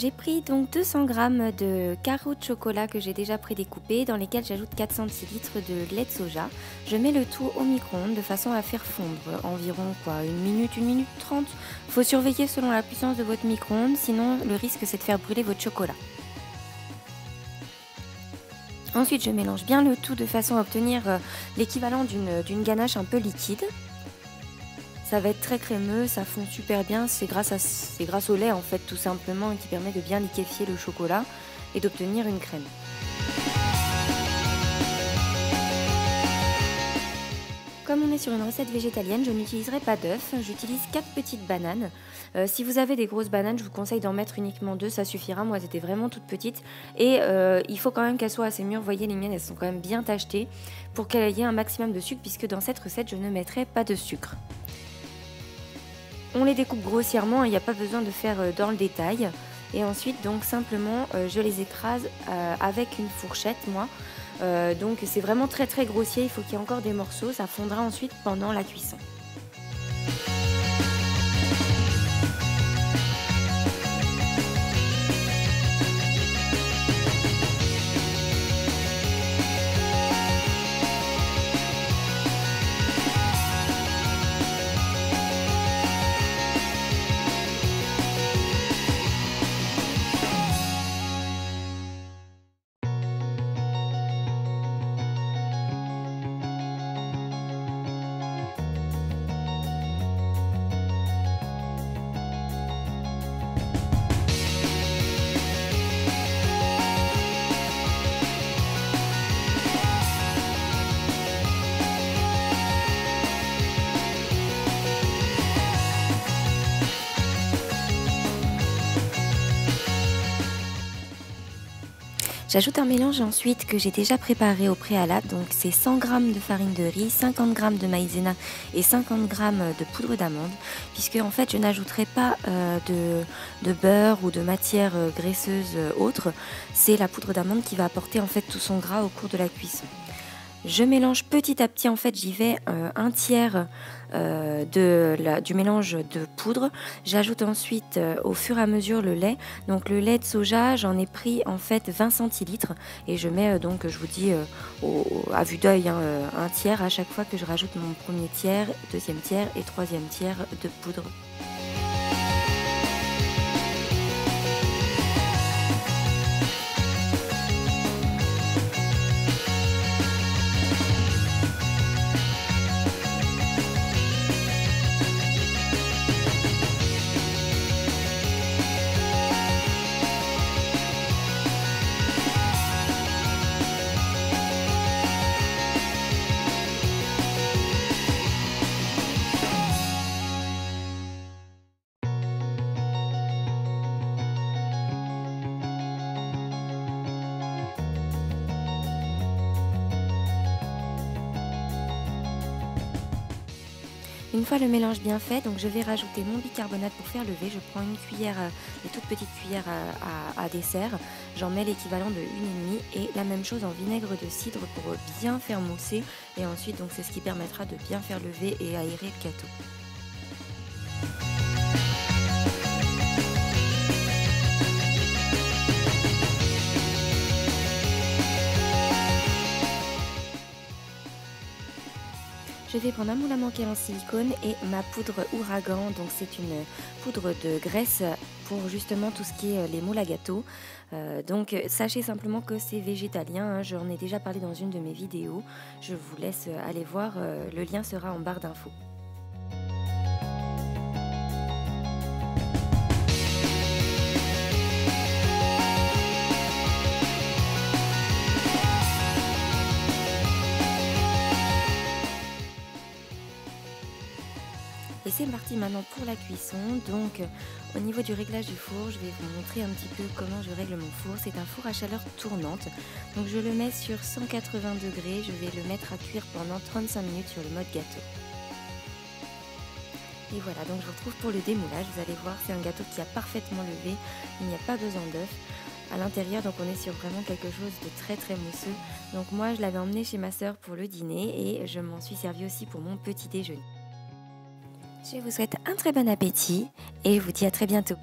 j'ai pris donc 200 g de carreaux de chocolat que j'ai déjà prédécoupés, dans lesquels j'ajoute 4 centilitres de lait de soja. Je mets le tout au micro-ondes de façon à faire fondre environ 1 minute 30. Il faut surveiller selon la puissance de votre micro-ondes, sinon le risque c'est de faire brûler votre chocolat. Ensuite, je mélange bien le tout de façon à obtenir l'équivalent d'une ganache un peu liquide. Ça va être très crémeux, ça fond super bien, c'est grâce au lait en fait tout simplement qui permet de bien liquéfier le chocolat et d'obtenir une crème. Comme on est sur une recette végétalienne, je n'utiliserai pas d'œufs, j'utilise 4 petites bananes. Si vous avez des grosses bananes, je vous conseille d'en mettre uniquement 2, ça suffira. Moi, elles étaient vraiment toutes petites. Et il faut quand même qu'elles soient assez mûres. Vous voyez, les miennes, elles sont quand même bien tachetées pour qu'il y ait un maximum de sucre, puisque dans cette recette, je ne mettrai pas de sucre. On les découpe grossièrement, il n'y a pas besoin de faire dans le détail. Et ensuite, donc simplement, je les écrase avec une fourchette, moi. Donc c'est vraiment très très grossier, il faut qu'il y ait encore des morceaux, ça fondra ensuite pendant la cuisson. J'ajoute un mélange ensuite que j'ai déjà préparé au préalable, donc c'est 100 g de farine de riz, 50 g de maïzena et 50 g de poudre d'amande, puisque en fait je n'ajouterai pas de beurre ou de matière graisseuse autre, c'est la poudre d'amande qui va apporter en fait tout son gras au cours de la cuisson. Je mélange petit à petit, en fait j'y vais un tiers du mélange de poudre. J'ajoute ensuite au fur et à mesure le lait. Donc le lait de soja, j'en ai pris en fait 20 centilitres et je mets donc, je vous dis à vue d'œil, un tiers à chaque fois que je rajoute mon premier tiers, deuxième tiers et troisième tiers de poudre. Une fois le mélange bien fait, donc je vais rajouter mon bicarbonate pour faire lever. Je prends une cuillère, une toute petite cuillère à dessert. J'en mets l'équivalent de 1,5 et la même chose en vinaigre de cidre pour bien faire mousser. Et ensuite, donc c'est ce qui permettra de bien faire lever et aérer le gâteau. Je vais prendre un moule à manquer en silicone et ma poudre Ouragan, donc c'est une poudre de graisse pour justement tout ce qui est les moules à gâteau. Donc sachez simplement que c'est végétalien, hein, j'en ai déjà parlé dans une de mes vidéos, je vous laisse aller voir, le lien sera en barre d'infos. Et c'est parti maintenant pour la cuisson. Donc au niveau du réglage du four, je vais vous montrer un petit peu comment je règle mon four. C'est un four à chaleur tournante. Donc je le mets sur 180 degrés. Je vais le mettre à cuire pendant 35 minutes sur le mode gâteau. Et voilà, donc je vous retrouve pour le démoulage. Vous allez voir, c'est un gâteau qui a parfaitement levé. Il n'y a pas besoin d'œuf à l'intérieur, donc on est sur vraiment quelque chose de très très mousseux. Donc moi je l'avais emmené chez ma sœur pour le dîner et je m'en suis servi aussi pour mon petit déjeuner. Je vous souhaite un très bon appétit et vous dis à très bientôt.